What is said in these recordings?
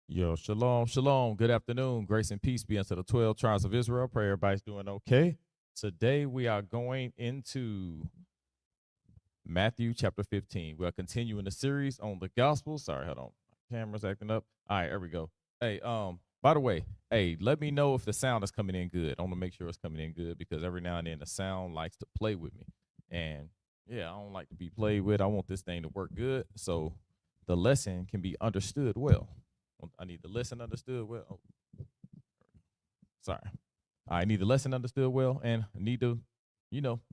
Yo, shalom, shalom. Good afternoon. Grace and peace be unto the 12 tribes of Israel. Pray everybody's doing okay. Today we are going into Matthew chapter 15. We are continuing the series on the gospel. Sorry, hold on. My camera's acting up. All right, there we go. Hey, by the way, hey, let me know if the sound is coming in good. I want to make sure it's coming in good because every now and then the sound likes to play with me. And yeah, I don't like to be played with. I want this thing to work good so the lesson can be understood well. I need the lesson understood well. Oh, sorry. I need the lesson understood well and need the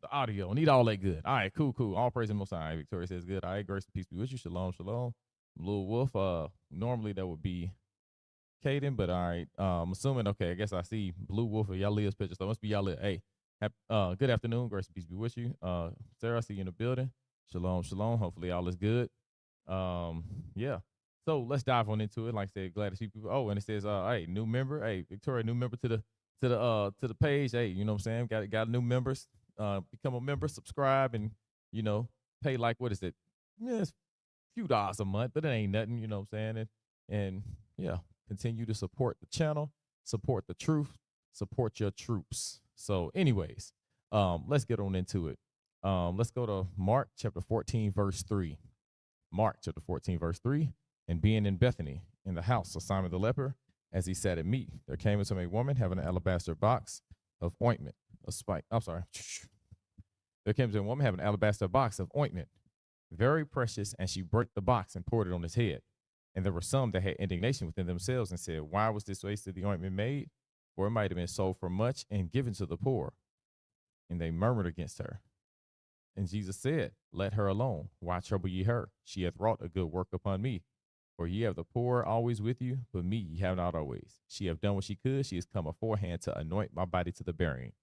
audio. I need all that good. All right, cool, cool. All praise and most high. Victoria says good. All right, grace and peace be with you. Shalom, shalom. Little Wolf. Normally that would be Caden, but all right. I'm assuming, okay, I guess I see Blue Wolf or Yalea's picture. So it must be Yalea. Hey, good afternoon. Grace and peace be with you. Sarah, I see you in the building. Shalom, shalom. Hopefully all is good. Yeah. So let's dive on into it. Like I said, glad to see people. Oh, and it says, hey, new member. Hey, Victoria, new member to the page. Hey, you know what I'm saying? Got new members. Become a member, subscribe, and you know, pay like what is it? Yeah, it's a few dollars a month, but it ain't nothing, you know what I'm saying? And yeah, continue to support the channel, support the truth, support your troops. So, anyways, let's get on into it. Let's go to Mark chapter 14, verse 3. Mark chapter 14, verse 3. And being in Bethany, in the house of Simon the leper, as he sat at meat, there came unto him a woman having an alabaster box of ointment, a spike. I'm sorry. There came to him a woman having an alabaster box of ointment, very precious, and she broke the box and poured it on his head. And there were some that had indignation within themselves and said, why was this waste of the ointment made? For it might have been sold for much and given to the poor. And they murmured against her. And Jesus said, let her alone. Why trouble ye her? She hath wrought a good work upon me. For ye have the poor always with you, but me ye have not always. She have done what she could. She is come aforehand to anoint my body to the burying.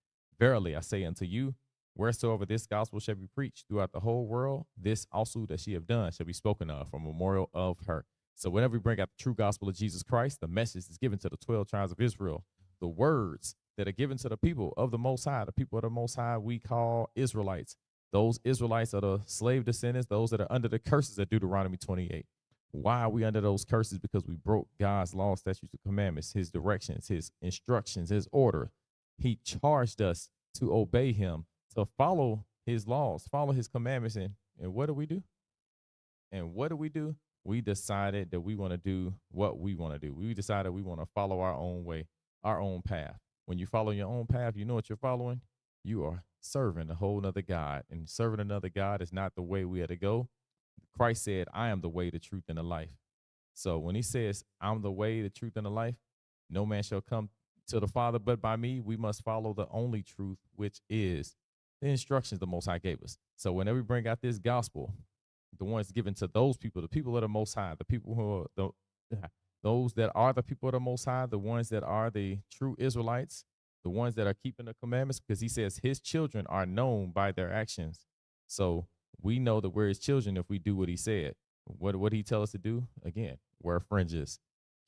Verily I say unto you, wheresoever this gospel shall be preached throughout the whole world, this also that she have done shall be spoken of for a memorial of her. So whenever we bring out the true gospel of Jesus Christ, the message is given to the 12 tribes of Israel. The words that are given to the people of the Most High, the people of the Most High we call Israelites. Those Israelites are the slave descendants, those that are under the curses of Deuteronomy 28. Why are we under those curses? Because we broke God's law, statutes, and commandments, his directions, his instructions, his order. He charged us to obey him, to follow his laws, follow his commandments. And what do we do? And what do we do? We decided that we want to do what we want to do. We decided we want to follow our own way, our own path. When you follow your own path, you know what you're following? You are serving a whole nother God. And serving another God is not the way we had to go. Christ said, I am the way, the truth, and the life. So when he says, I'm the way, the truth, and the life, no man shall come to the Father but by me. We must follow the only truth, which is the instructions the Most High gave us. So whenever we bring out this gospel, the ones given to those people, the people of the Most High, the people who are those that are the people of the Most High, the ones that are the true Israelites, the ones that are keeping the commandments, because he says his children are known by their actions. So we know that we're his children if we do what he said. What did he tell us to do? Again, wear fringes,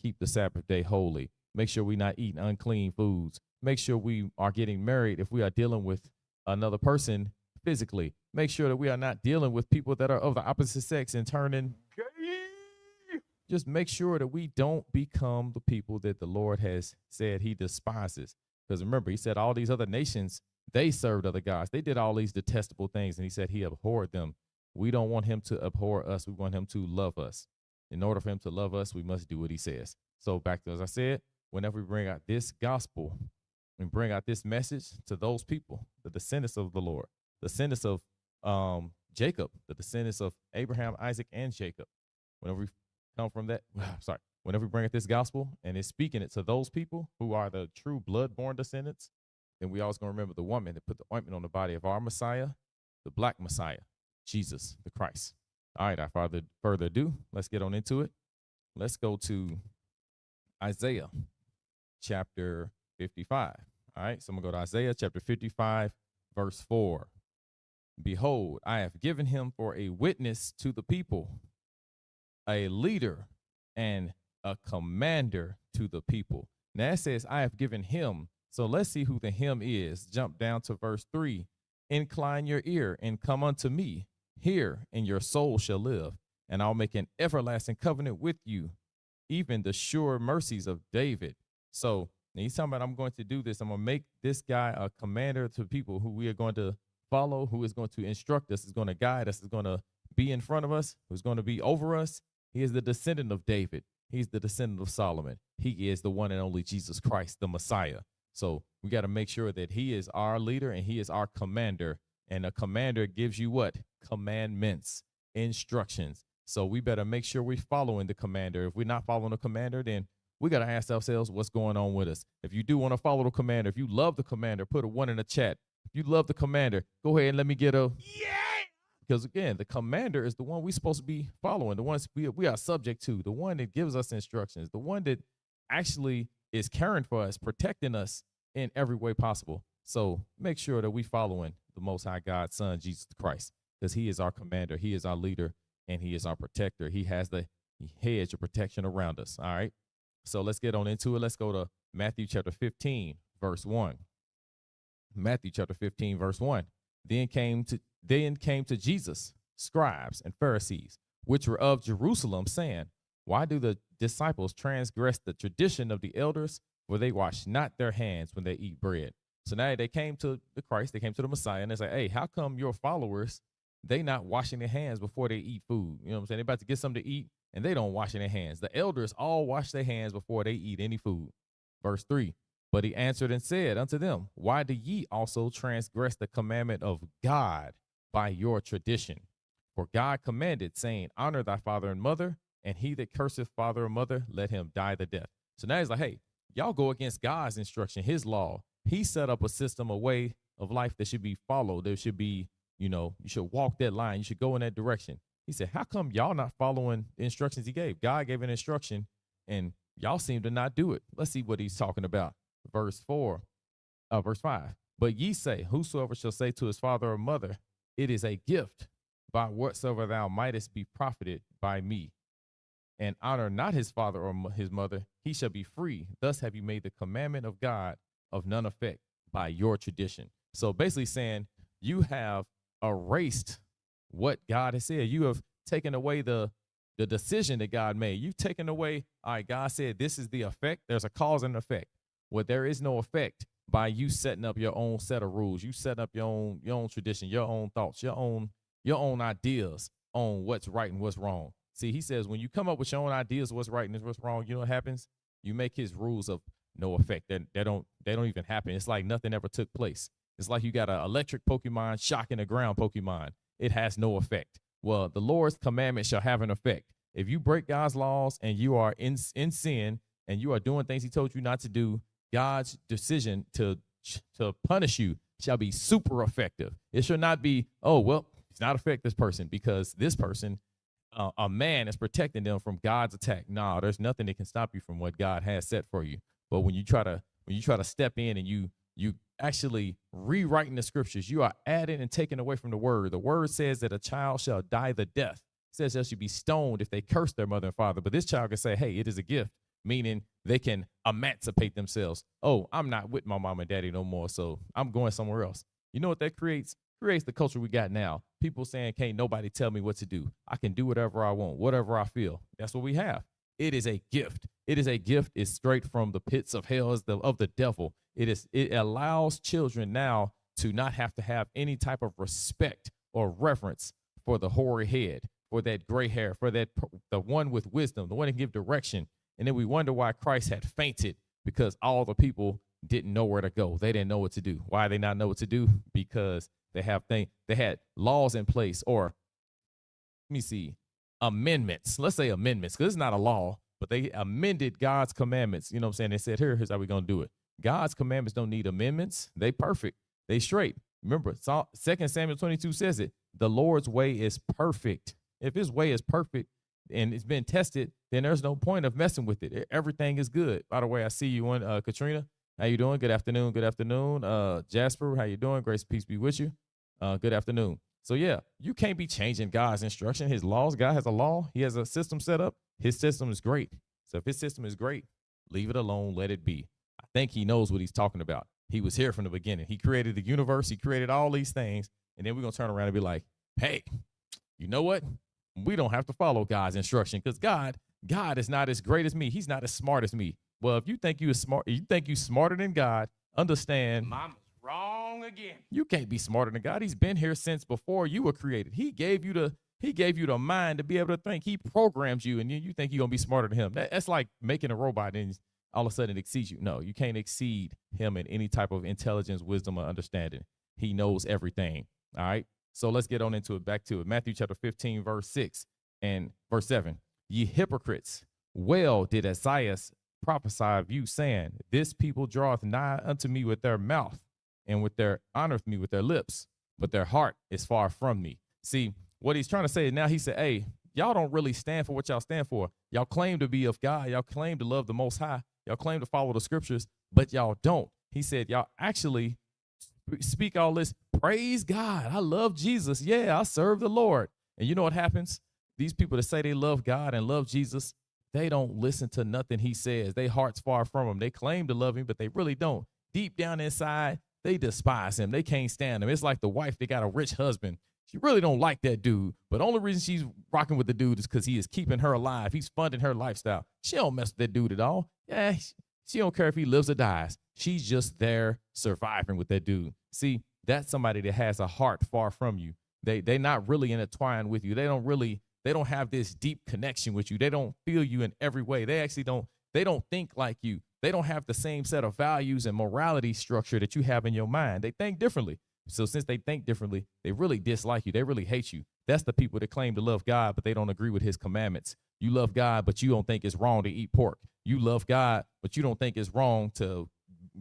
keep the Sabbath day holy, make sure we're not eating unclean foods, make sure we are getting married if we are dealing with another person physically, make sure that we are not dealing with people that are of the opposite sex and turning gay. Just make sure that we don't become the people that the Lord has said he despises. Because remember, he said all these other nations, they served other gods. They did all these detestable things, and he said he abhorred them. We don't want him to abhor us. We want him to love us. In order for him to love us, we must do what he says. So back to, as I said, whenever we bring out this gospel and bring out this message to those people, the descendants of the Lord, the descendants of Jacob, the descendants of Abraham, Isaac, and Jacob, whenever we come from that, sorry, whenever we bring out this gospel and it's speaking it to those people who are the true blood-born descendants, then we always going to remember the woman that put the ointment on the body of our Messiah, the black Messiah, Jesus the Christ. All right, without further ado, let's get on into it. Let's go to Isaiah chapter 55. All right, so I'm going to go to Isaiah chapter 55, verse 4. Behold, I have given him for a witness to the people, a leader and a commander to the people. Now it says, I have given him. So let's see who the him is. Jump down to verse 3. Incline your ear and come unto me. Hear, and your soul shall live. And I'll make an everlasting covenant with you. even the sure mercies of David. So he's talking about, I'm going to do this. I'm going to make this guy a commander to people who we are going to follow, who is going to instruct us, is going to guide us, is going to be in front of us, who's going to be over us. He is the descendant of David. He's the descendant of Solomon. He is the one and only Jesus Christ, the Messiah. So we got to make sure that he is our leader and he is our commander. And a commander gives you what? Commandments, instructions. So we better make sure we're following the commander. If we're not following the commander, then we got to ask ourselves what's going on with us. If you do want to follow the commander, if you love the commander, put a 1 in the chat. If you love the commander, go ahead and let me get a yeah. Because again, the commander is the one we're supposed to be following, the ones we are subject to, the one that gives us instructions, the one that actually is caring for us, protecting us in every way possible. So make sure that we following the Most High God's Son, Jesus Christ, because he is our commander, he is our leader, and he is our protector. He has the hedge of protection around us. All right. So let's get on into it. Let's go to Matthew chapter 15, verse 1. Matthew chapter 15, verse 1. Then came to Jesus scribes and Pharisees, which were of Jerusalem, saying, why do the disciples transgress the tradition of the elders? For they wash not their hands when they eat bread. So now they came to the Christ, they came to the Messiah, and they say, hey, how come your followers, they not washing their hands before they eat food? You know what I'm saying? They're about to get something to eat, and they don't wash their hands. The elders all wash their hands before they eat any food. Verse 3. But he answered and said unto them, why do ye also transgress the commandment of God by your tradition? For God commanded, saying, honor thy father and mother, and he that curseth father or mother, let him die the death. So now he's like, hey, y'all go against God's instruction, his law. He set up a system, a way of life that should be followed. There should be, you should walk that line. You should go in that direction. He said, how come y'all not following the instructions he gave? God gave an instruction, and y'all seem to not do it. Let's see what he's talking about. Verse 5. But ye say, whosoever shall say to his father or mother, it is a gift, by whatsoever thou mightest be profited by me, and honor not his father or his mother, he shall be free. Thus have you made the commandment of God of none effect by your tradition. So basically saying you have erased what God has said. You have taken away the decision that God made. You've taken away, all right, God said this is the effect. There's a cause and effect. Well, there is no effect by you setting up your own set of rules. You set up your own tradition, your own thoughts, your own ideas on what's right and what's wrong. See, he says when you come up with your own ideas of what's right and what's wrong, you know what happens? You make his rules of no effect. They don't even happen. It's like nothing ever took place. It's like you got an electric Pokemon shocking a ground Pokemon. It has no effect. Well, the Lord's commandment shall have an effect. If you break God's laws and you are in sin and you are doing things he told you not to do, God's decision to punish you shall be super effective. It should not be, oh, well, it's not affect this person because this person, a man is protecting them from God's attack. No, there's nothing that can stop you from what God has set for you. But when you try to step in and you actually rewriting the scriptures, you are adding and taking away from the word. The word says that a child shall die the death. It says they should be stoned if they curse their mother and father. But this child can say, hey, it is a gift, meaning they can emancipate themselves. Oh, I'm not with my mom and daddy no more, so I'm going somewhere else. You know what that creates? Creates the culture we got now. People saying, can't nobody tell me what to do. I can do whatever I want, whatever I feel. That's what we have. It is a gift. It is a gift. It's straight from the pits of hell of the devil. It allows children now to not have to have any type of respect or reverence for the hoary head, for that gray hair, for the one with wisdom, the one that can give direction. And then we wonder why Christ had fainted, because all the people didn't know where to go. They didn't know what to do. Why they not know what to do? Because they had laws in place, or let me see, amendments. Let's say amendments, because it's not a law, but they amended God's commandments. You know what I'm saying? They said, here's how we're going to do it. God's commandments don't need amendments. They perfect. They straight. Remember, 2 Samuel 22 says it. The Lord's way is perfect. If his way is perfect and it's been tested, then there's no point of messing with it. Everything is good. By the way, I see you on Katrina. How you doing? Good afternoon. Good afternoon. Jasper, how you doing? Grace and peace be with you. Good afternoon. So yeah, you can't be changing God's instruction, his laws. God has a law. He has a system set up. His system is great. So if his system is great, leave it alone. Let it be. I think he knows what he's talking about. He was here from the beginning. He created the universe. He created all these things. And then we're going to turn around and be like, hey, you know what? We don't have to follow God's instruction because God God is not as great as me. He's not as smart as me. Well, if you think you think you smarter than God, understand Mama's wrong again. you can't be smarter than God. He's been here since before you were created. He gave you the mind to be able to think. He programmed you, and you think you're gonna be smarter than him. That's like making a robot and all of a sudden it exceeds you. No, you can't exceed him in any type of intelligence, wisdom, or understanding. He knows everything. All right. So let's get on into it. Back to it. Matthew chapter 15, verse 6 and verse 7. Ye hypocrites, well did Isaiah prophesy of you, saying, this people draweth nigh unto me with their mouth, and with their honoreth me with their lips, but their heart is far from me. See, what he's trying to say is now he said, hey, y'all don't really stand for what y'all stand for. Y'all claim to be of God. Y'all claim to love the Most High. Y'all claim to follow the scriptures, but y'all don't. He said, y'all actually speak all this, praise God. I love Jesus. Yeah, I serve the Lord. And you know what happens? These people that say they love God and love Jesus, they don't listen to nothing he says. Their heart's far from him. They claim to love him, but they really don't. Deep down inside, they despise him. They can't stand him. It's like the wife that got a rich husband. She really don't like that dude, but the only reason she's rocking with the dude is because he is keeping her alive. He's funding her lifestyle. She don't mess with that dude at all. Yeah, she don't care if he lives or dies. She's just there surviving with that dude. See, that's somebody that has a heart far from you. They not really intertwined with you. They don't have this deep connection with you. They don't feel you in every way. They don't think like you. They don't have the same set of values and morality structure that you have in your mind. They think differently. So since they think differently, they really dislike you. They really hate you. That's the people that claim to love God, but they don't agree with his commandments. You love God, but you don't think it's wrong to eat pork. You love God, but you don't think it's wrong to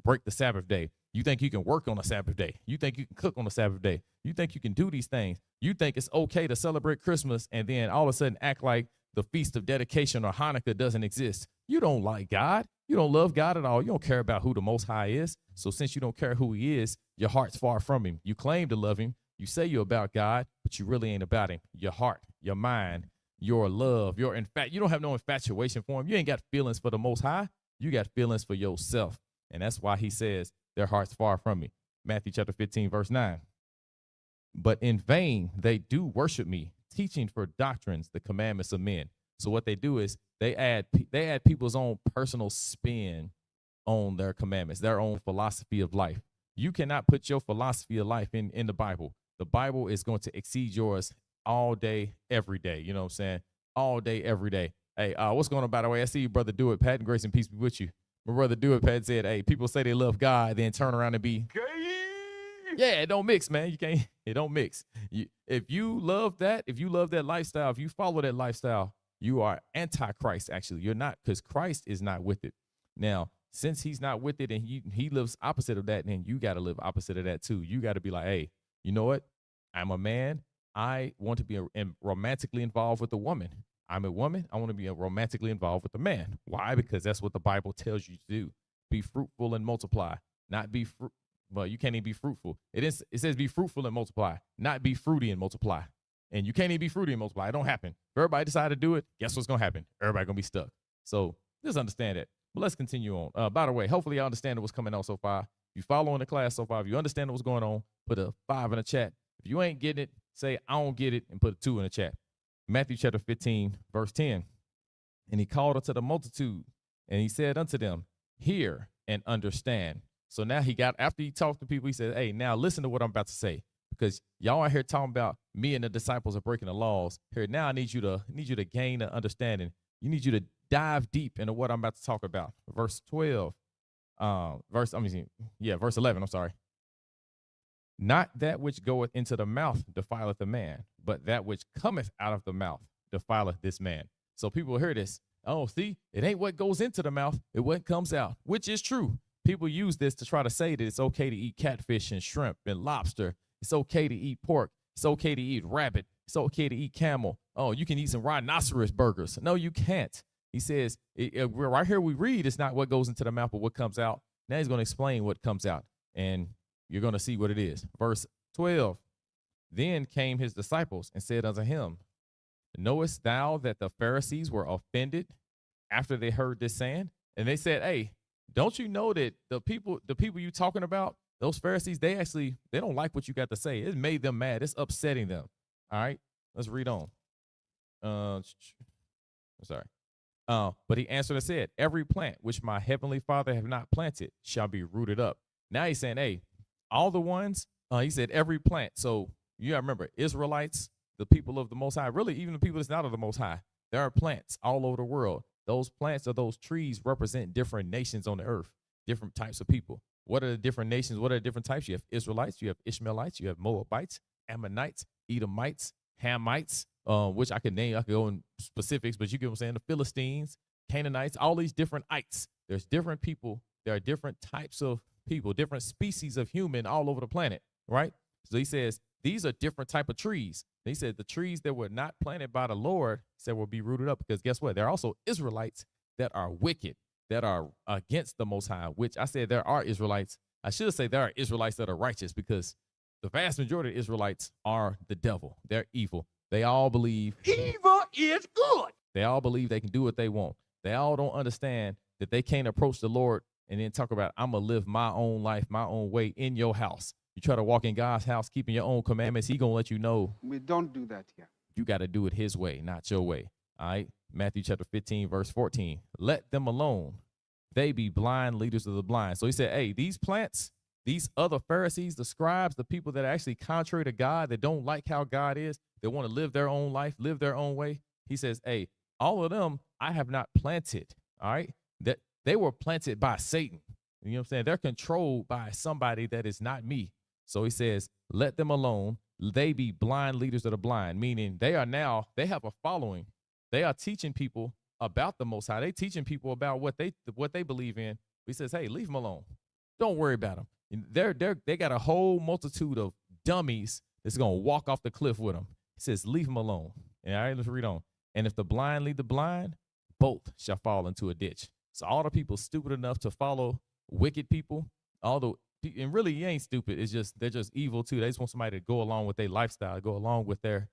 break the Sabbath day. You think you can work on a Sabbath day. You think you can cook on a Sabbath day. You think you can do these things. You think it's okay to celebrate Christmas and then all of a sudden act like the Feast of Dedication or Hanukkah doesn't exist. You don't like God. You don't love God at all. You don't care about who the Most High is. So since you don't care who he is, your heart's far from him. You claim to love him. You say you're about God, but you really ain't about him. Your heart, your mind, your love, you don't have no infatuation for him. You ain't got feelings for the Most High. You got feelings for yourself. And that's why he says their heart's far from me. Matthew chapter 15, verse 9. But in vain they do worship me, teaching for doctrines the commandments of men. So what they do is they add people's own personal spin on their commandments, their own philosophy of life. You cannot put your philosophy of life in the Bible. The Bible is going to exceed yours all day, every day. You know what I'm saying? All day, every day. Hey, what's going on, by the way? I see you, brother Do It. Pat and grace and peace be with you. My brother Do It, Pat, said, hey, people say they love God, then turn around and be Gay. yeah, it don't mix, man. You can't, it don't mix. If you love that lifestyle, if you follow that lifestyle, you are anti-Christ, actually. You're not, because Christ is not with it. Now, since he's not with it and he lives opposite of that, then you got to live opposite of that too. You got to be like, hey, you know what? I'm a man. I want to be romantically involved with a woman. I'm a woman. I want to be romantically involved with a man. Why? Because that's what the Bible tells you to do. Be fruitful and multiply. Not be well, you can't even be fruitful. It says be fruitful and multiply, not be fruity and multiply. And you can't even be fruity and multiply. It don't happen. If everybody decide to do it, guess what's going to happen? Everybody going to be stuck. So just understand it. But let's continue on. By the way, hopefully y'all understand what's coming on so far. If you following the class so far, if you understand what's going on, put a 5 in the chat. If you ain't getting it, say, I don't get it, and put a 2 in the chat. Matthew chapter 15, verse 10. And he called unto the multitude, and he said unto them, hear and understand. So now after he talked to people, he said, hey, now listen to what I'm about to say, because y'all out here talking about me and the disciples are breaking the laws. Here, now I need you to gain an understanding. You need you to dive deep into what I'm about to talk about. Verse 12, verse 11, I'm sorry. Not that which goeth into the mouth defileth a man, but that which cometh out of the mouth defileth this man. So people hear this. Oh, see, it ain't what goes into the mouth, it's what comes out, which is true. People use this to try to say that it's okay to eat catfish and shrimp and lobster. It's okay to eat pork. It's okay to eat rabbit. It's okay to eat camel. Oh, you can eat some rhinoceros burgers. No, you can't. He says, right here we read, it's not what goes into the mouth, but what comes out. Now he's going to explain what comes out, and you're going to see what it is. Verse 12, then came his disciples and said unto him, knowest thou that the Pharisees were offended after they heard this saying? And they said, hey, don't you know that the people you talking about, those Pharisees, they don't like what you got to say. It made them mad. It's upsetting them. All right, let's read on. Sorry. But he answered and said, every plant which my heavenly Father have not planted shall be rooted up. Now he's saying, hey, all the ones, he said every plant. So you gotta remember, Israelites, the people of the Most High, really even the people that's not of the Most High, there are plants all over the world. Those plants or those trees represent different nations on the earth, different types of people. What are the different nations? What are the different types? You have Israelites, you have Ishmaelites, you have Moabites, Ammonites, Edomites, Hamites, which I could name, I could go in specifics, but you get what I'm saying, the Philistines, Canaanites, all these different ites. There's different people. There are different types of people, different species of human all over the planet, right? So he says, these are different type of trees. He said the trees that were not planted by the Lord said will be rooted up, because guess what? There are also Israelites that are wicked, that are against the Most High, which I said there are Israelites. I should say there are Israelites that are righteous, because the vast majority of Israelites are the devil. They're evil. They all believe Evil is good. they all believe they can do what they want. They all don't understand that they can't approach the Lord and then talk about, I'm going to live my own life, my own way in your house. You try to walk in God's house, keeping your own commandments, he going to let you know We don't do that here. you got to do it his way, not your way. All right. Matthew chapter 15, verse 14. Let them alone. They be blind leaders of the blind. So he said, hey, these plants, these other Pharisees, the scribes, the people that are actually contrary to God, that don't like how God is, that want to live their own life, live their own way. He says, hey, all of them I have not planted. All right. That they were planted by Satan. You know what I'm saying? They're controlled by somebody that is not me. So he says, let them alone. They be blind leaders of the blind, meaning they have a following. They are teaching people about the Most High. They teaching people about what they believe in. He says, hey, leave them alone. Don't worry about them. They got a whole multitude of dummies that's going to walk off the cliff with them. He says, leave them alone. And all right, let's read on. And if the blind lead the blind, both shall fall into a ditch. So all the people stupid enough to follow wicked people, and really, you ain't stupid. It's just they're just evil too. They just want somebody to go along with their lifestyle, go along with their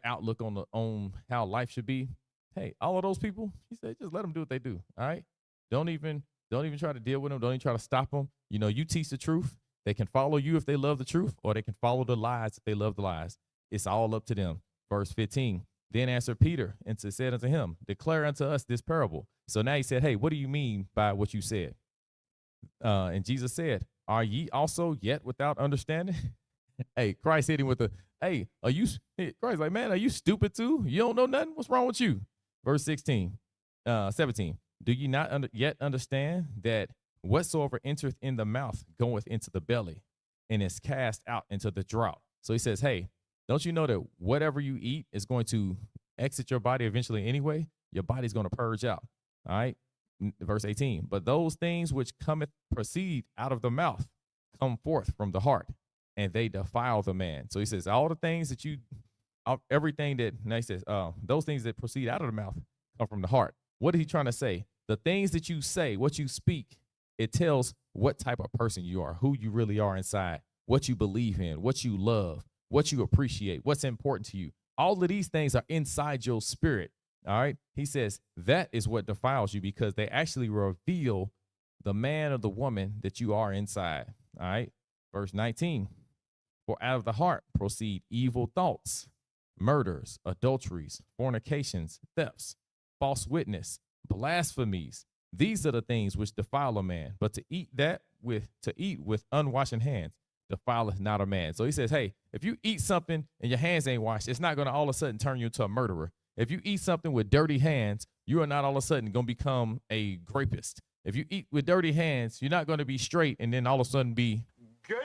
outlook on how life should be. Hey, all of those people, he said, just let them do what they do. All right, don't even try to deal with them. Don't even try to stop them. You know, you teach the truth. They can follow you if they love the truth, or they can follow the lies if they love the lies. It's all up to them. Verse 15. Then answered Peter and said unto him, declare unto us this parable. So now he said, hey, what do you mean by what you said? And Jesus said, are ye also yet without understanding? Hey, Christ hit him with Christ like, man, are you stupid too? You don't know nothing? What's wrong with you? Verse 17. Do ye not yet understand that whatsoever entereth in the mouth goeth into the belly and is cast out into the drought? So he says, hey, don't you know that whatever you eat is going to exit your body eventually anyway? Your body's going to purge out. All right. Verse 18, but those things which proceed out of the mouth come forth from the heart, and they defile the man. So he says, all the things that everything that, now he says, those things that proceed out of the mouth come from the heart. What is he trying to say? The things that you say, what you speak, it tells what type of person you are, who you really are inside, what you believe in, what you love, what you appreciate, what's important to you. All of these things are inside your spirit. All right. He says that is what defiles you, because they actually reveal the man or the woman that you are inside. All right. Verse 19, for out of the heart proceed evil thoughts, murders, adulteries, fornications, thefts, false witness, blasphemies. These are the things which defile a man, but to eat with unwashed hands defileth not a man. So he says, hey, if you eat something and your hands ain't washed, it's not going to all of a sudden turn you into a murderer. If you eat something with dirty hands, you are not all of a sudden going to become a rapist. If you eat with dirty hands, you're not going to be straight and then all of a sudden be Gay.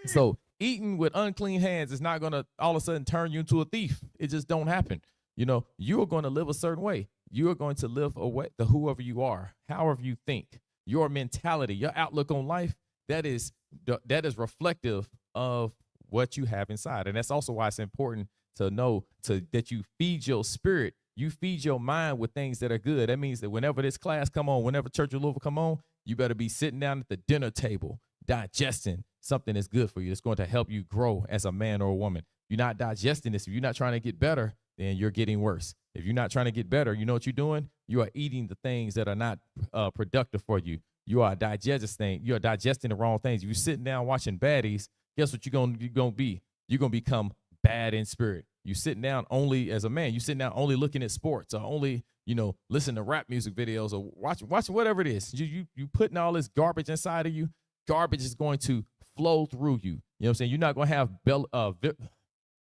So eating with unclean hands is not going to all of a sudden turn you into a thief. It just don't happen. You know, you are going to live a certain way. You are going to live a way to whoever you are, however you think, your mentality, your outlook on life, that is reflective of what you have inside. And that's also why it's important to know that you feed your spirit, you feed your mind with things that are good. That means that whenever this class come on, whenever Church of Louisville come on, you better be sitting down at the dinner table, digesting something that's good for you. That's going to help you grow as a man or a woman. You're not digesting this. If you're not trying to get better, then you're getting worse. If you're not trying to get better, you know what you're doing? You are eating the things that are not productive for you. You are digesting the wrong things. If you're sitting down watching baddies, guess what you're gonna be? You're gonna become bad in spirit. You sitting down only as a man. You sitting down only looking at sports, or only, listen to rap music videos, or watching whatever it is. You putting all this garbage inside of you. Garbage is going to flow through you. You know what I'm saying? You're not going to have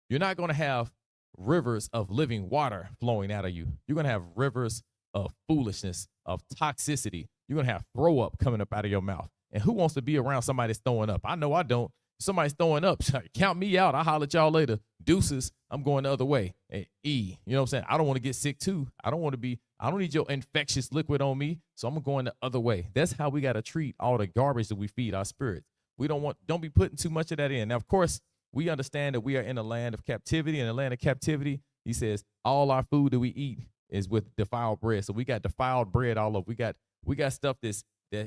you're not going to have rivers of living water flowing out of you. You're going to have rivers of foolishness, of toxicity. You're going to have throw up coming up out of your mouth. And who wants to be around somebody that's throwing up? I know I don't. Somebody's throwing up. Count me out. I'll holler at y'all later. Deuces. I'm going the other way. And you know what I'm saying? I don't want to get sick too. I don't need your infectious liquid on me. So I'm going the other way. That's how we got to treat all the garbage that we feed our spirits. Don't be putting too much of that in. Now, of course, we understand that we are in a land of captivity. In a land of captivity, he says, all our food that we eat is with defiled bread. So we got defiled bread all over. We got stuff that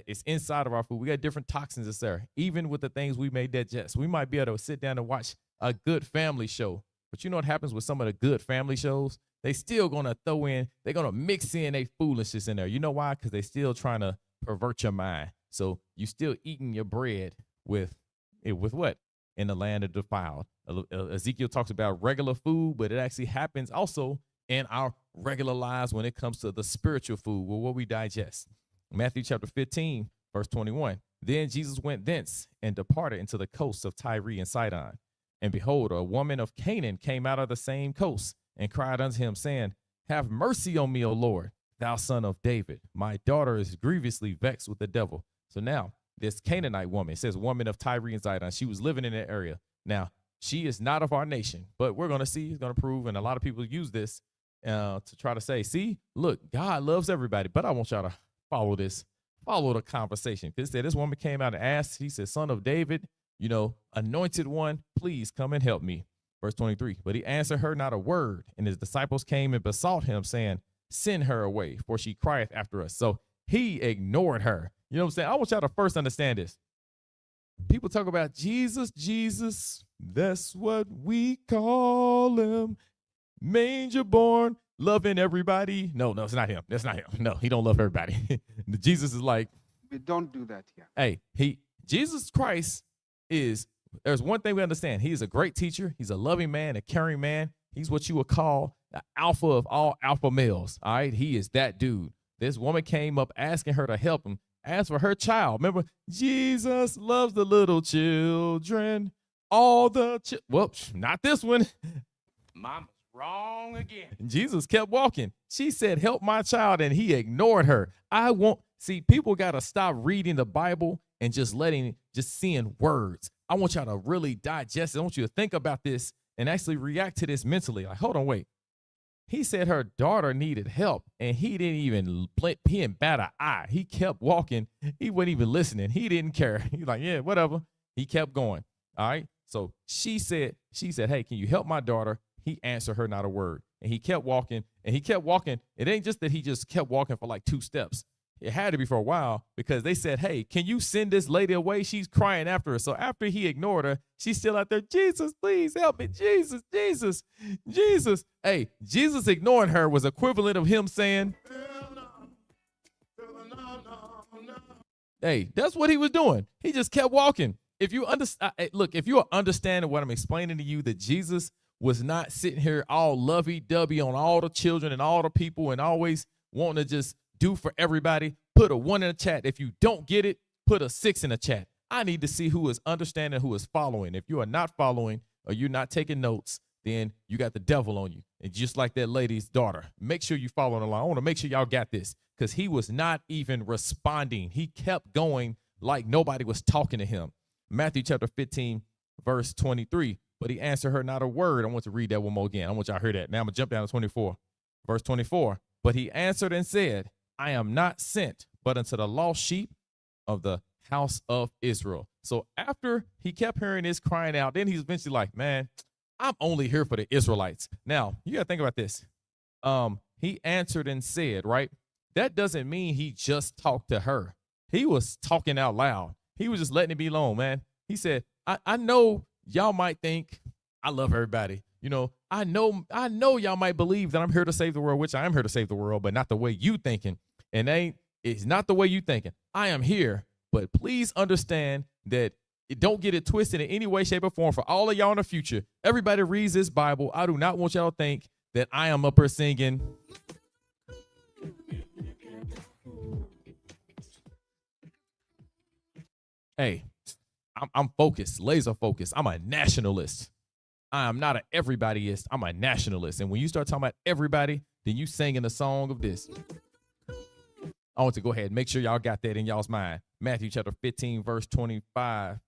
is inside of our food. We got different toxins that's there, even with the things we may digest. We might be able to sit down and watch a good family show. But you know what happens with some of the good family shows? They still going to they're going to mix in a foolishness in there. You know why? Because they still trying to pervert your mind. So you still eating your bread with what? In the land of defiled. Ezekiel talks about regular food, but it actually happens also in our regular lives when it comes to the spiritual food, what we digest. Matthew chapter 15, verse 21. Then Jesus went thence and departed into the coasts of Tyre and Sidon. And behold, a woman of Canaan came out of the same coast and cried unto him, saying, Have mercy on me, O Lord, thou son of David. My daughter is grievously vexed with the devil. So now, this Canaanite woman, it says woman of Tyre and Sidon, she was living in that area. Now, she is not of our nation, but we're going to see, it's going to prove, and a lot of people use this to try to say, see, look, God loves everybody, but I want y'all to follow the conversation. Because this woman came out and asked, he said, Son of David, anointed one, please come and help me. Verse 23, but he answered her not a word, and his disciples came and besought him, saying, Send her away, for she crieth after us. So he ignored her. You know what I'm saying? I want y'all to first understand this. People talk about Jesus, that's what we call him. Manger born, loving everybody. No, it's not him. That's not him. No, he don't love everybody. Jesus is like, we don't do that here. Hey, Jesus Christ there's one thing we understand. He is a great teacher. He's a loving man, a caring man. He's what you would call the alpha of all alpha males. All right. He is that dude. This woman came up asking her to help him, asked for her child. Remember, Jesus loves the little children. Whoops, not this one. Mama's wrong again. Jesus kept walking. She said, help my child, and he ignored her. People got to stop reading the Bible and just seeing words. I want y'all to really digest it. I want you to think about this and actually react to this mentally. Like, hold on, wait. He said her daughter needed help, and he didn't bat an eye. He kept walking. He wasn't even listening. He didn't care. He's like, yeah, whatever. He kept going. All right. So she said, hey, can you help my daughter? He answered her not a word. And he kept walking, and he kept walking. It ain't just that he just kept walking for like 2 steps. It had to be for a while, because they said, hey, can you send this lady away? She's crying after her. So after he ignored her, she's still out there. Jesus, please help me. Jesus. Hey, Jesus ignoring her was equivalent of him saying, hey, that's what he was doing. He just kept walking. If you are understanding what I'm explaining to you, that Jesus was not sitting here all lovey-dovey on all the children and all the people and always wanting to just do for everybody, put a 1 in the chat. If you don't get it, put a 6 in the chat. I need to see who is understanding, who is following. If you are not following or you're not taking notes, then you got the devil on you. And just like that lady's daughter, make sure you follow along. I want to make sure y'all got this, because he was not even responding. He kept going like nobody was talking to him. Matthew chapter 15, verse 23. But he answered her not a word. I want to read that one more again. I want y'all to hear that. Now I'm going to jump down to 24. Verse 24. But he answered and said, I am not sent but unto the lost sheep of the house of Israel. So after he kept hearing this crying out, then he's eventually like, man, I'm only here for the Israelites. Now, you got to think about this. He answered and said, right? That doesn't mean he just talked to her. He was talking out loud. He was just letting it be alone, man. He said, I know y'all might think I love everybody. I know y'all might believe that I'm here to save the world, which I am here to save the world, but not the way you thinking. And it's not the way you thinking. I am here, but please understand that Don't get it twisted in any way, shape, or form. For all of y'all in the future, everybody reads this Bible. I do not want y'all to think that I am up here singing. Hey, I'm focused, laser focused. I'm a nationalist. I am not an everybodyist. I'm a nationalist. And when you start talking about everybody, then you singing the song of this. I want to go ahead and make sure y'all got that in y'all's mind. Matthew chapter 15, verse 25.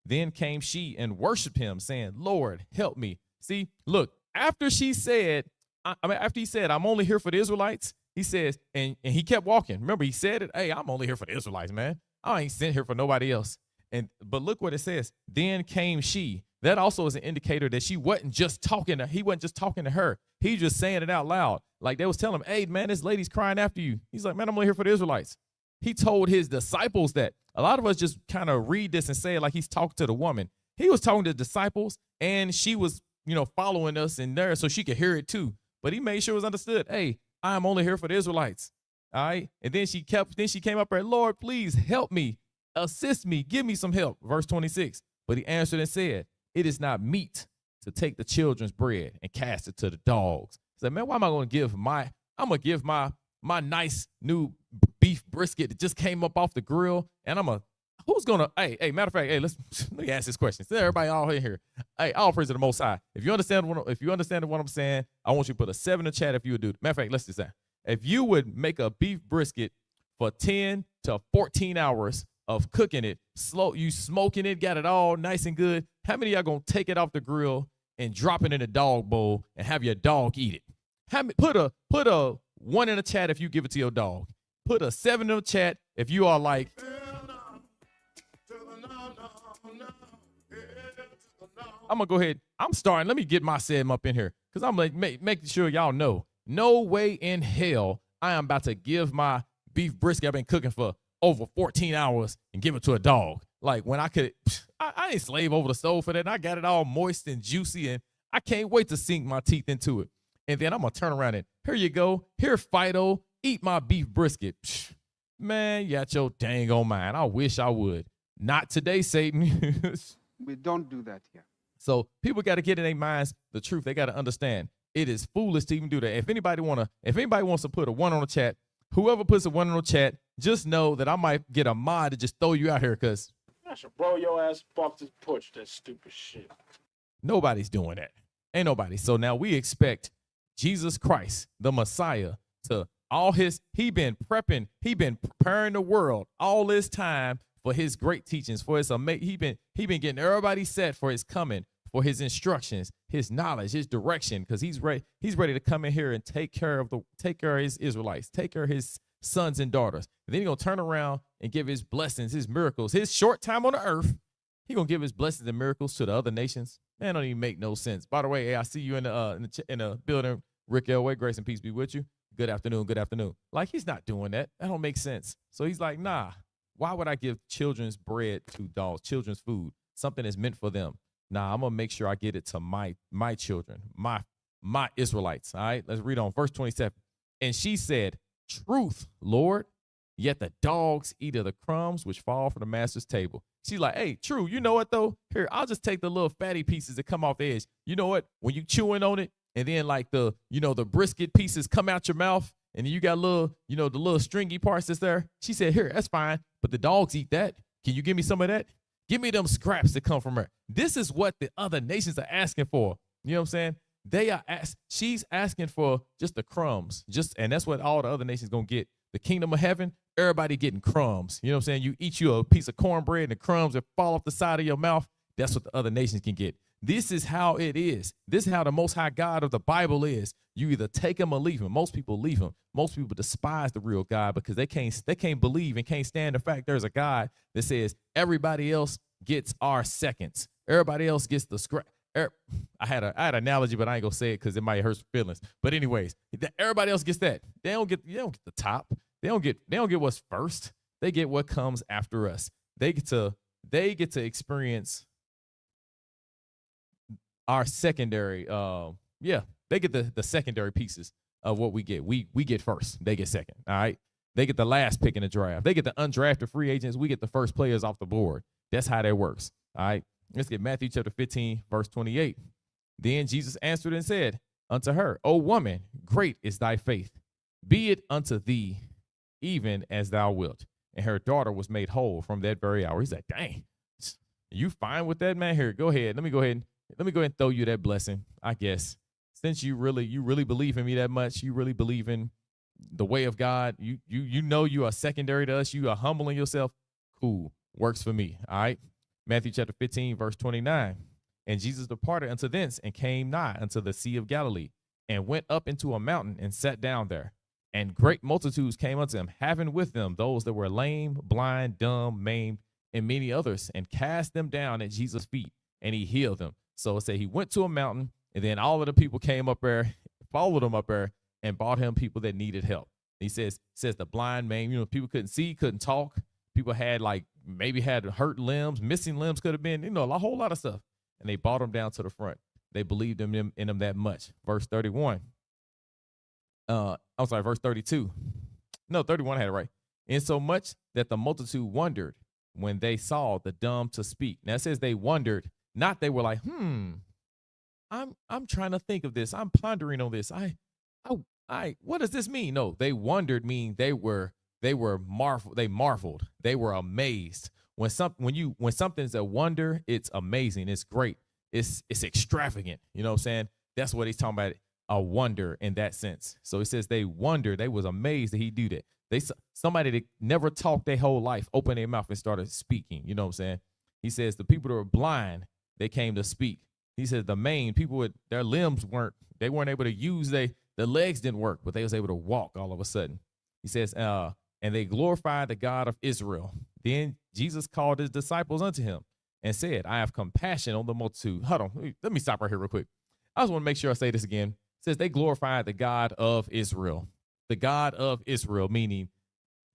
Then came she and worshiped him, saying, Lord, help me. See, look, after she said, after he said, I'm only here for the Israelites, he says, and he kept walking. Remember, he said it, hey, I'm only here for the Israelites, man. I ain't sent here for nobody else. But look what it says. Then came she. That also is an indicator that she wasn't just talking to, he wasn't just talking to her. He just saying it out loud. Like they was telling him, hey, man, this lady's crying after you. He's like, man, I'm only here for the Israelites. He told his disciples that. A lot of us just kind of read this and say it like he's talking to the woman. He was talking to the disciples, and she was, following us in there so she could hear it too. But he made sure it was understood. Hey, I am only here for the Israelites. All right. And then she came up there, Lord, please help me, assist me, give me some help. Verse 26. But he answered and said, it is not meet to take the children's bread and cast it to the dogs. He said, man, why am I going to give my nice new beef brisket that just came up off the grill, and who's gonna, hey, matter of fact, hey, let me ask this question. So everybody all in here, hey, all praise to the Most High. If you understand what I'm saying, I want you to put a 7 in the chat if you would do it. Matter of fact, let's just say, if you would make a beef brisket for 10 to 14 hours of cooking it, you smoking it, got it all nice and good, how many of y'all gonna take it off the grill and drop it in a dog bowl and have your dog eat it? Put a 1 in the chat if you give it to your dog. Put a 7 in the chat if you are like, I'm going to go ahead. I'm starting. Let me get my segment up in here because I'm like making sure y'all know. No way in hell I am about to give my beef brisket I've been cooking for over 14 hours and give it to a dog. Like when I ain't slave over the stove for that. And I got it all moist and juicy, and I can't wait to sink my teeth into it. And then I'm going to turn around and here you go. Here, Fido, eat my beef brisket. Psh, man, you got your dang on mind. I wish I would. Not today, Satan. We don't do that here. So people got to get in their minds the truth. They got to understand it is foolish to even do that. If anybody wants to put a 1 on the chat, whoever puts a 1 on the chat, just know that I might get a mod to just throw you out here because I should blow your ass off this porch, that stupid shit. Nobody's doing that. Ain't nobody. So now we expect Jesus Christ, the Messiah, he been preparing the world all this time for his great teachings, for his he been getting everybody set for his coming, for his instructions, his knowledge, his direction, because he's ready to come in here and take care of his Israelites, take care of his sons and daughters. And then he's gonna turn around and give his blessings, his miracles, his short time on the earth. He's gonna give his blessings and miracles to the other nations. Man, don't even make no sense. By the way, hey, I see you in the building. Rick Elway, grace and peace be with you. Good afternoon, good afternoon. Like, he's not doing that. That don't make sense. So he's like, nah, why would I give children's bread to dogs, children's food, something that's meant for them? Nah, I'm going to make sure I get it to my children, my Israelites. All right, let's read on verse 27. And she said, truth, Lord, yet the dogs eat of the crumbs which fall from the master's table. She's like, hey, true, you know what, though? Here, I'll just take the little fatty pieces that come off the edge. You know what? When you chewing on it, and then like the brisket pieces come out your mouth, and then you got the little stringy parts that's there. She said, here, that's fine, but the dogs eat that. Can you give me some of that? Give me them scraps that come from her. This is what the other nations are asking for. You know what I'm saying? She's asking for just the crumbs, and that's what all the other nations gonna get. The kingdom of heaven, everybody getting crumbs. You know what I'm saying? You eat you a piece of cornbread and the crumbs that fall off the side of your mouth. That's what the other nations can get. This is how it is. This is how the Most High God of the Bible is. You either take him or leave him. Most people leave him. Most people despise the real God because they can't believe and can't stand the fact there's a God that says everybody else gets our seconds. Everybody else gets the scrap. I had an analogy, but I ain't gonna say it because it might hurt feelings. But anyways, everybody else gets that. They don't get the top. They don't get what's first. They get what comes after us. They get to experience our secondary. They get the secondary pieces of what we get. We get first. They get second. All right. They get the last pick in the draft. They get the undrafted free agents. We get the first players off the board. That's how that works. All right, let's get Matthew chapter 15, verse 28. Then Jesus answered and said unto her, O woman, great is thy faith. Be it unto thee even as thou wilt. And her daughter was made whole from that very hour. He's like, dang, you fine with that, man? Here, go ahead. Let me go ahead and throw you that blessing, I guess. Since you really believe in me that much, you really believe in the way of God, you know you are secondary to us, you are humbling yourself. Cool. Works for me. All right. Matthew chapter 15, verse 29. And Jesus departed unto thence and came nigh unto the Sea of Galilee, and went up into a mountain and sat down there. And great multitudes came unto him, having with them those that were lame, blind, dumb, maimed, and many others, and cast them down at Jesus' feet, and he healed them. So it said he went to a mountain, and then all of the people came up there, followed him up there, and brought him people that needed help. He says the blind, maimed, people couldn't see, couldn't talk. People had maybe had hurt limbs, missing limbs could have been, a whole lot of stuff. And they brought him down to the front. They believed in him that much. Verse 31. Verse 32. No, 31 I had it right. Insomuch that the multitude wondered when they saw the dumb to speak. Now it says they wondered, not they were like, I'm trying to think of this. I'm pondering on this. What does this mean? No, they wondered mean they were marveled. They marveled. They were amazed. When something's a wonder, it's amazing. It's great. It's extravagant. You know what I'm saying? That's what he's talking about. A wonder in that sense. So he says they wondered. They was amazed that he do that. Somebody that never talked their whole life opened their mouth and started speaking. You know what I'm saying? He says the people that were blind, they came to speak. He says the main people with their limbs weren't able to use the legs didn't work, but they was able to walk all of a sudden. He says, and they glorified the God of Israel. Then Jesus called his disciples unto him and said, I have compassion on the multitude. Hold on, let me stop right here real quick. I just want to make sure I say this again. It says they glorified the God of Israel. The God of Israel, meaning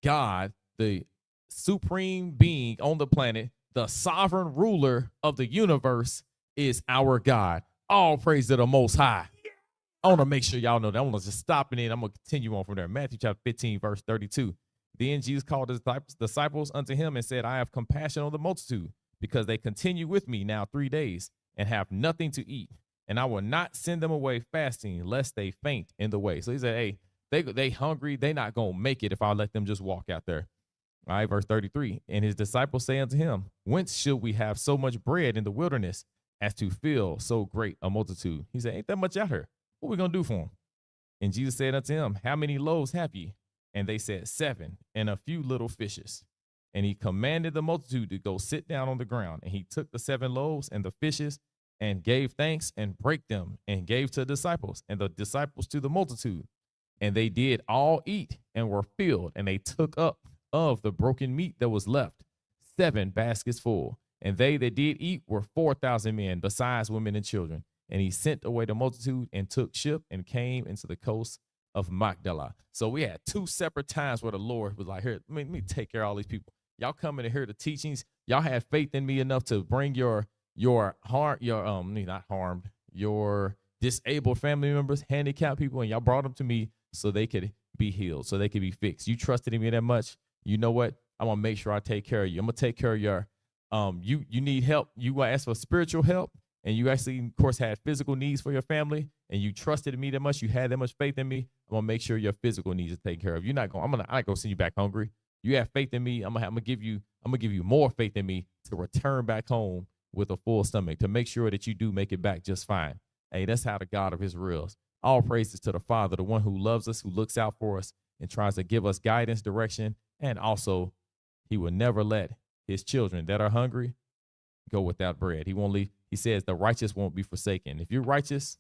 God, the supreme being on the planet, the sovereign ruler of the universe is our God. All praise to the Most High. I want to make sure y'all know that. I want to just stop and then I'm going to continue on from there. Matthew chapter 15, verse 32. Then Jesus called his disciples unto him and said, I have compassion on the multitude, because they continue with me now 3 days and have nothing to eat. And I will not send them away fasting, lest they faint in the way. So he said, hey, they hungry. They not going to make it if I let them just walk out there. All right, verse 33. And his disciples say unto him, whence should we have so much bread in the wilderness as to fill so great a multitude? He said, ain't that much out here. What we going to do for him? And Jesus said unto him, how many loaves have ye? And they said, 7, and a few little fishes. And he commanded the multitude to go sit down on the ground. And he took the 7 loaves and the fishes and gave thanks and brake them and gave to the disciples, and the disciples to the multitude. And they did all eat and were filled. And they took up of the broken meat that was left 7 baskets full. And they that did eat were 4,000 men, besides women and children. And he sent away the multitude and took ship and came into the coast of Magdala. So we had 2 separate times where the Lord was like, here, let me take care of all these people. Y'all coming to hear the teachings. Y'all had faith in me enough to bring your disabled family members, handicapped people, and y'all brought them to me so they could be healed, so they could be fixed. You trusted in me that much. You know what? I'm gonna make sure I take care of you. I'm gonna take care of your you need help. You ask for spiritual help, and you actually, of course, had physical needs for your family, and you trusted in me that much. You had that much faith in me. I'm gonna make sure your physical needs are taken care of. I'm not gonna send you back hungry. You have faith in me. I'm gonna give you more faith in me to return back home with a full stomach, to make sure that you do make it back just fine. Hey, that's how the God of Israel is. All praises to the Father, the one who loves us, who looks out for us and tries to give us guidance, direction, and also he will never let his children that are hungry go without bread. He won't leave. He says the righteous won't be forsaken. If you're righteous,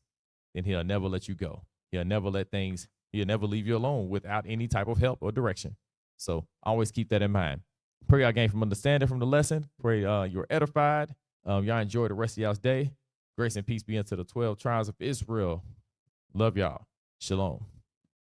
then he'll never let you go. He'll never leave you alone without any type of help or direction. So always keep that in mind. Pray y'all gain from understanding from the lesson. Pray you're edified. Y'all enjoy the rest of y'all's day. Grace and peace be unto the 12 tribes of Israel. Love y'all. Shalom.